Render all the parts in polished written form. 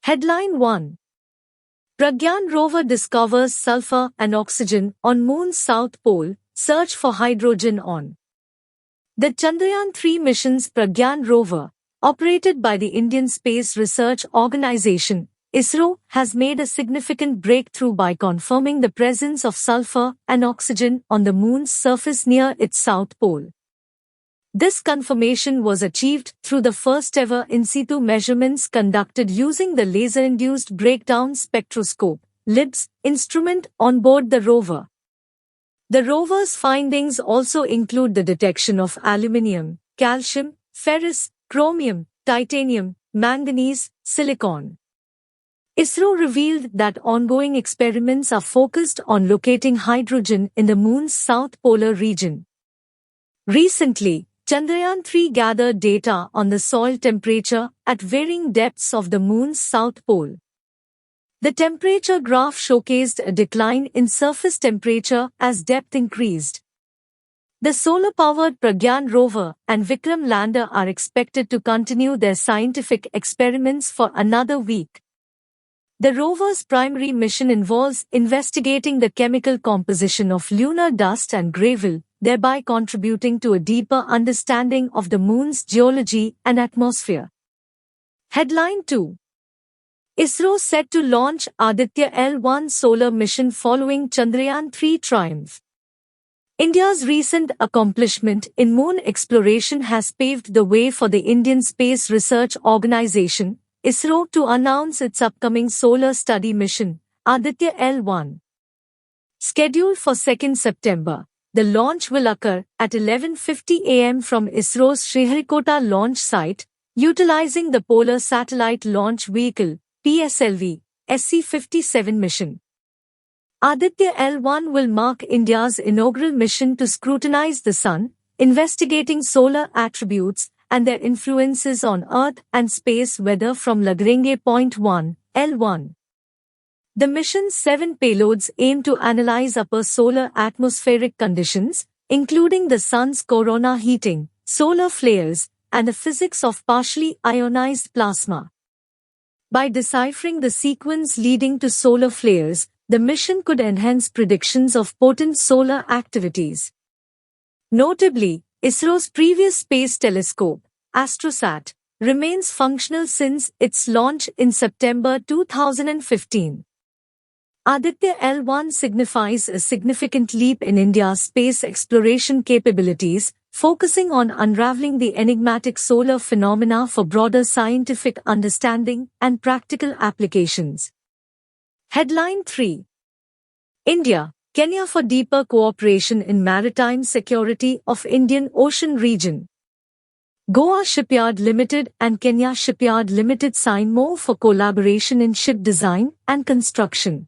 Headline 1. Pragyan rover discovers sulfur and oxygen on Moon's south pole, search for hydrogen on. The Chandrayaan-3 mission's Pragyan rover, operated by the Indian Space Research Organisation, ISRO, has made a significant breakthrough by confirming the presence of sulfur and oxygen on the Moon's surface near its south pole. This confirmation was achieved through the first-ever in-situ measurements conducted using the Laser-Induced Breakdown Spectroscope (LIBS) instrument on board the rover. The rover's findings also include the detection of aluminium, calcium, ferrous, chromium, titanium, manganese, silicon. ISRO revealed that ongoing experiments are focused on locating hydrogen in the Moon's south polar region. Recently, Chandrayaan-3 gathered data on the soil temperature at varying depths of the Moon's south pole. The temperature graph showcased a decline in surface temperature as depth increased. The solar-powered Pragyan rover and Vikram lander are expected to continue their scientific experiments for another week. The rover's primary mission involves investigating the chemical composition of lunar dust and gravel, thereby contributing to a deeper understanding of the Moon's geology and atmosphere. Headline 2. ISRO set to launch Aditya L1 solar mission following Chandrayaan-3 triumph. India's recent accomplishment in moon exploration has paved the way for the Indian Space Research Organisation, ISRO, to announce its upcoming solar study mission, Aditya L1. Scheduled for 2nd September, the launch will occur at 11:50 a.m. from ISRO's Sriharikota launch site, utilizing the Polar Satellite Launch Vehicle (PSLV) SC-57 mission. Aditya L1 will mark India's inaugural mission to scrutinize the Sun, investigating solar attributes and their influences on Earth and space weather from Lagrange Point 1, L1. The mission's 7 payloads aim to analyze upper solar atmospheric conditions, including the Sun's corona heating, solar flares, and the physics of partially ionized plasma. By deciphering the sequence leading to solar flares, the mission could enhance predictions of potent solar activities. Notably, ISRO's previous space telescope, ASTROSAT, remains functional since its launch in September 2015. Aditya L1 signifies a significant leap in India's space exploration capabilities, focusing on unraveling the enigmatic solar phenomena for broader scientific understanding and practical applications. Headline 3. India, Kenya for deeper cooperation in maritime security of Indian Ocean region. Goa Shipyard Limited and Kenya Shipyard Limited sign MoU for collaboration in ship design and construction.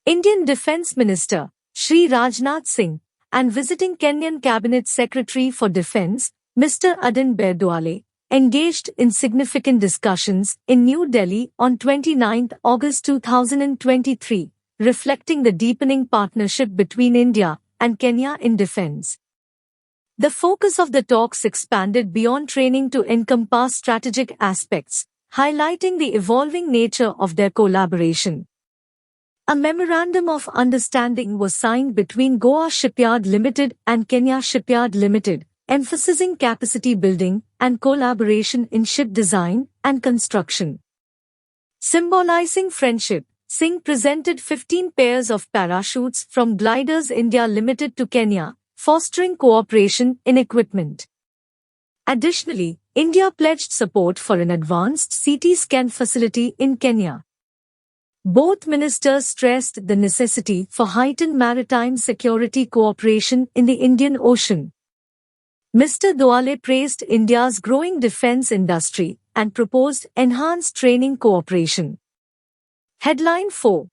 Indian Defence Minister, Shri Rajnath Singh, and visiting Kenyan Cabinet Secretary for Defence, Mr. Aden Bairdwale, engaged in significant discussions in New Delhi on 29 August 2023, reflecting the deepening partnership between India and Kenya in defence. The focus of the talks expanded beyond training to encompass strategic aspects, highlighting the evolving nature of their collaboration. A memorandum of understanding was signed between Goa Shipyard Limited and Kenya Shipyard Limited, emphasizing capacity building and collaboration in ship design and construction. Symbolizing friendship, Singh presented 15 pairs of parachutes from Gliders India Limited to Kenya, fostering cooperation in equipment. Additionally, India pledged support for an advanced CT scan facility in Kenya. Both ministers stressed the necessity for heightened maritime security cooperation in the Indian Ocean. Mr. Duale praised India's growing defence industry and proposed enhanced training cooperation. Headline 4.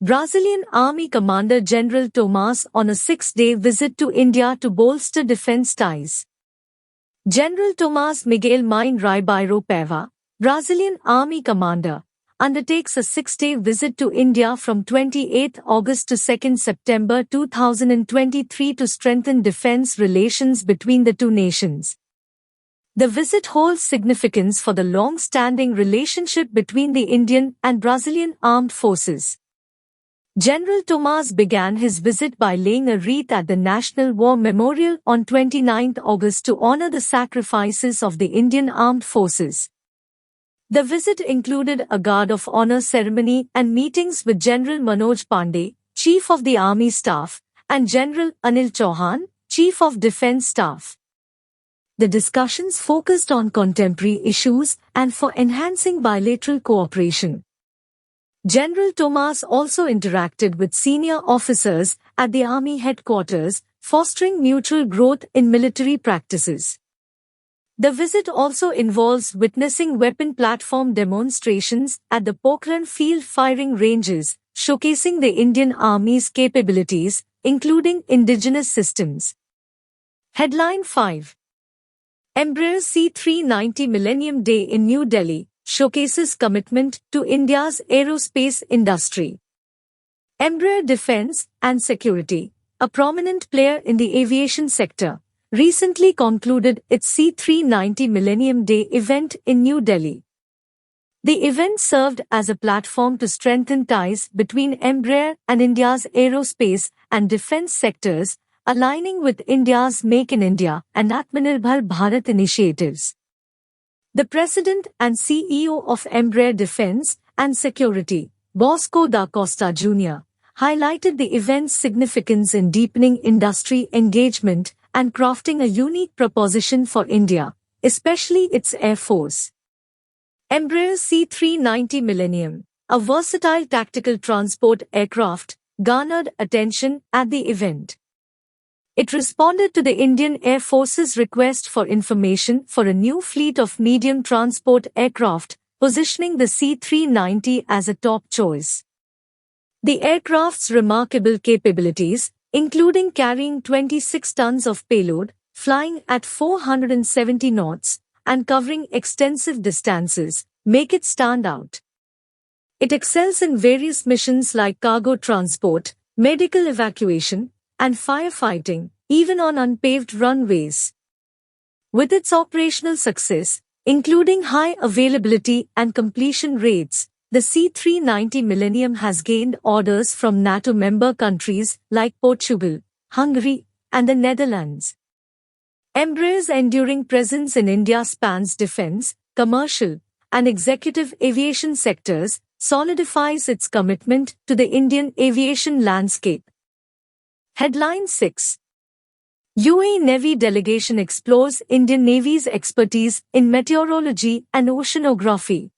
Brazilian Army Commander General Tomas on a 6-day visit to India to bolster defence ties. General Tomas Miguel Main Ribeiro Paiva, Brazilian Army Commander, undertakes a 6-day visit to India from 28 August to 2 September 2023 to strengthen defence relations between the two nations. The visit holds significance for the long-standing relationship between the Indian and Brazilian armed forces. General Tomás began his visit by laying a wreath at the National War Memorial on 29 August to honor the sacrifices of the Indian armed forces. The visit included a Guard of Honor ceremony and meetings with General Manoj Pandey, Chief of the Army Staff, and General Anil Chauhan, Chief of Defence Staff. The discussions focused on contemporary issues and for enhancing bilateral cooperation. General Tomás also interacted with senior officers at the Army headquarters, fostering mutual growth in military practices. The visit also involves witnessing weapon platform demonstrations at the Pokhran field firing ranges, showcasing the Indian Army's capabilities, including indigenous systems. Headline 5. Embraer C390 Millennium Day in New Delhi showcases commitment to India's aerospace industry. Embraer Defence and Security, a prominent player in the aviation sector, recently concluded its C390 Millennium Day event in New Delhi. The event served as a platform to strengthen ties between Embraer and India's aerospace and defence sectors, aligning with India's Make in India and Atmanirbhar Bharat initiatives. The President and CEO of Embraer Defence and Security, Bosco da Costa Jr., highlighted the event's significance in deepening industry engagement and crafting a unique proposition for India, especially its Air Force. Embraer's C390 Millennium, a versatile tactical transport aircraft, garnered attention at the event. It responded to the Indian Air Force's request for information for a new fleet of medium transport aircraft, positioning the C390 as a top choice. The aircraft's remarkable capabilities, including carrying 26 tons of payload, flying at 470 knots, and covering extensive distances, make it stand out. It excels in various missions like cargo transport, medical evacuation, and firefighting, even on unpaved runways. With its operational success, including high availability and completion rates, the C390 Millennium has gained orders from NATO member countries like Portugal, Hungary, and the Netherlands. Embraer's enduring presence in India spans defense, commercial, and executive aviation sectors, solidifies its commitment to the Indian aviation landscape. Headline 6. UAE Navy delegation explores Indian Navy's expertise in meteorology and oceanography.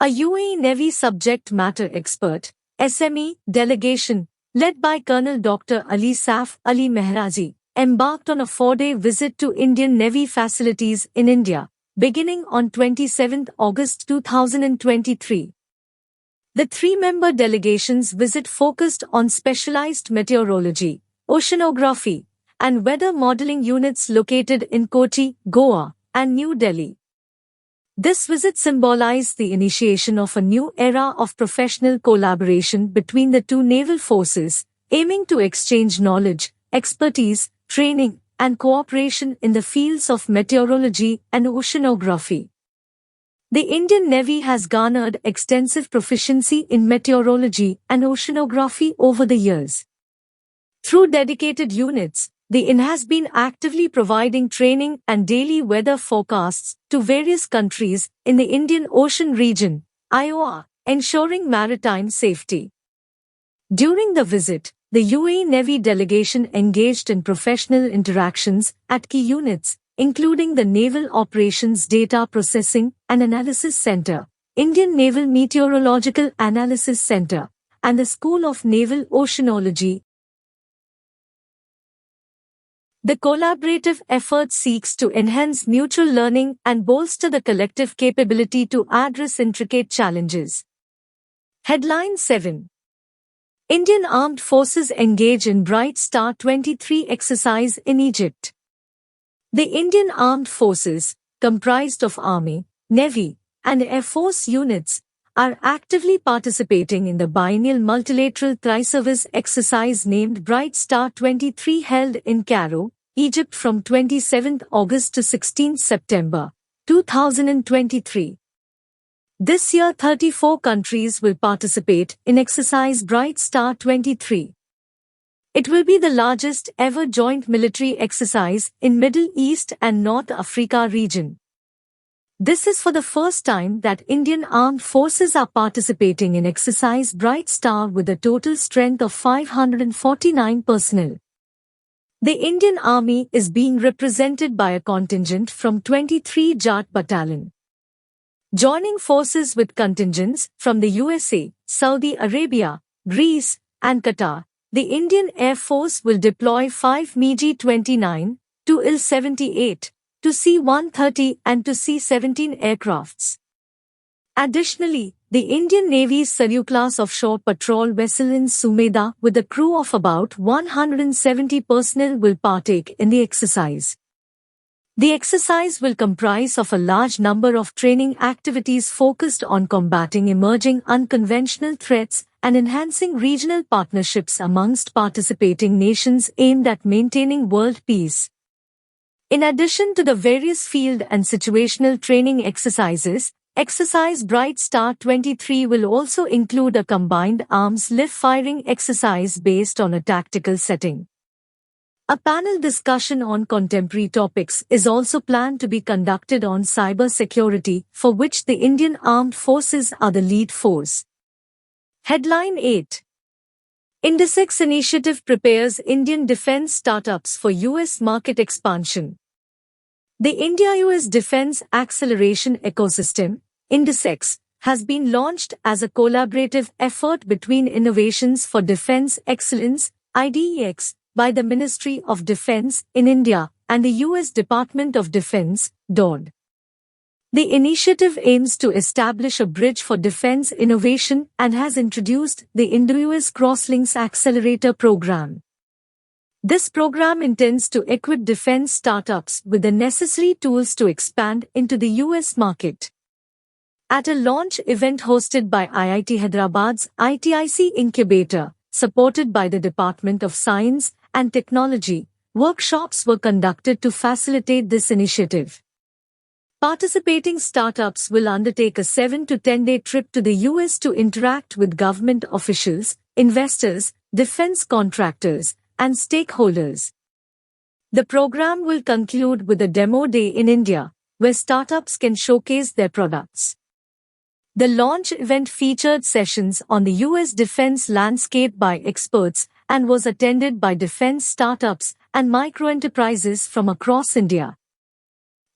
A UAE Navy subject matter expert, SME, delegation, led by Colonel Dr. Ali Saif Ali Mehraji, embarked on a 4-day visit to Indian Navy facilities in India, beginning on 27 August 2023. The 3-member delegation's visit focused on specialized meteorology, oceanography, and weather modeling units located in Kochi, Goa, and New Delhi. This visit symbolized the initiation of a new era of professional collaboration between the two naval forces, aiming to exchange knowledge, expertise, training, and cooperation in the fields of meteorology and oceanography. The Indian Navy has garnered extensive proficiency in meteorology and oceanography over the years. Through dedicated units, the IN has been actively providing training and daily weather forecasts to various countries in the Indian Ocean region, IOR, ensuring maritime safety. During the visit, the UAE Navy delegation engaged in professional interactions at key units, including the Naval Operations Data Processing and Analysis Center, Indian Naval Meteorological Analysis Center, and the School of Naval Oceanology. The collaborative effort seeks to enhance mutual learning and bolster the collective capability to address intricate challenges. Headline 7. Indian Armed Forces engage in Bright Star 23 exercise in Egypt. The Indian Armed Forces, comprised of Army, Navy, and Air Force units, are actively participating in the biennial multilateral tri-service exercise named Bright Star 23 held in Cairo, Egypt from 27 August to 16 September 2023. This year 34 countries will participate in Exercise Bright Star 23. It will be the largest ever joint military exercise in Middle East and North Africa region. This is for the first time that Indian Armed Forces are participating in Exercise Bright Star with a total strength of 549 personnel. The Indian Army is being represented by a contingent from 23 Jat Battalion. Joining forces with contingents from the USA, Saudi Arabia, Greece, and Qatar, the Indian Air Force will deploy 5 MiG-29, 2 Il-78, to C-130 and to C-17 aircrafts. Additionally, the Indian Navy's Saryu class offshore patrol vessel in Sumedha with a crew of about 170 personnel will partake in the exercise. The exercise will comprise of a large number of training activities focused on combating emerging unconventional threats and enhancing regional partnerships amongst participating nations aimed at maintaining world peace. In addition to the various field and situational training exercises, Exercise Bright Star 23 will also include a combined arms live firing exercise based on a tactical setting. A panel discussion on contemporary topics is also planned to be conducted on cyber security, for which the Indian Armed Forces are the lead force. Headline 8. INDESX initiative prepares Indian defense startups for US market expansion. The India-US Defense Acceleration Ecosystem, INDESX, has been launched as a collaborative effort between Innovations for Defense Excellence, IDEX, by the Ministry of Defense in India and the US Department of Defense, DoD. The initiative aims to establish a bridge for defense innovation and has introduced the Indo-US Crosslinks Accelerator Program. This program intends to equip defense startups with the necessary tools to expand into the US market. At a launch event hosted by IIT Hyderabad's ITIC Incubator, supported by the Department of Science and Technology, workshops were conducted to facilitate this initiative. Participating startups will undertake a 7 to 10-day trip to the US to interact with government officials, investors, defense contractors, and stakeholders. The program will conclude with a demo day in India, where startups can showcase their products. The launch event featured sessions on the US defense landscape by experts and was attended by defense startups and microenterprises from across India.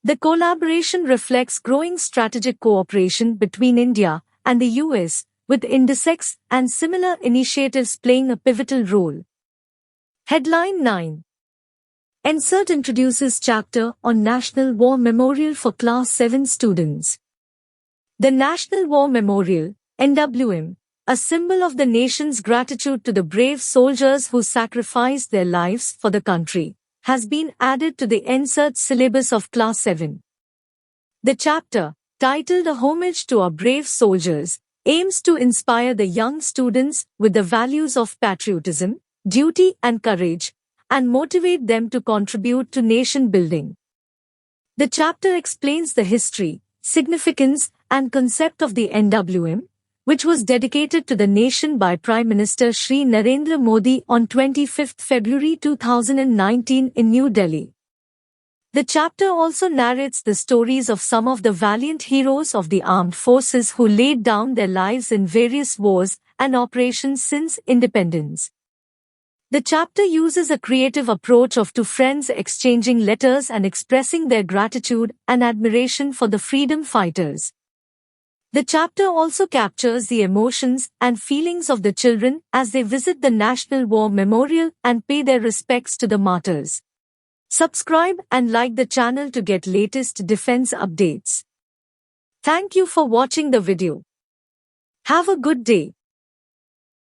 The collaboration reflects growing strategic cooperation between India and the US, with INDESX and similar initiatives playing a pivotal role. Headline 9. NCERT introduces chapter on National War Memorial for Class 7 students. The National War Memorial, NWM, a symbol of the nation's gratitude to the brave soldiers who sacrificed their lives for the country, has been added to the NCERT syllabus of Class 7. The chapter, titled A Homage to Our Brave Soldiers, aims to inspire the young students with the values of patriotism, duty and courage, and motivate them to contribute to nation building. The chapter explains the history, significance, and concept of the NWM, which was dedicated to the nation by Prime Minister Shri Narendra Modi on 25 February 2019 in New Delhi. The chapter also narrates the stories of some of the valiant heroes of the armed forces who laid down their lives in various wars and operations since independence. The chapter uses a creative approach of two friends exchanging letters and expressing their gratitude and admiration for the freedom fighters. The chapter also captures the emotions and feelings of the children as they visit the National War Memorial and pay their respects to the martyrs. Subscribe and like the channel to get latest defense updates. Thank you for watching the video. Have a good day.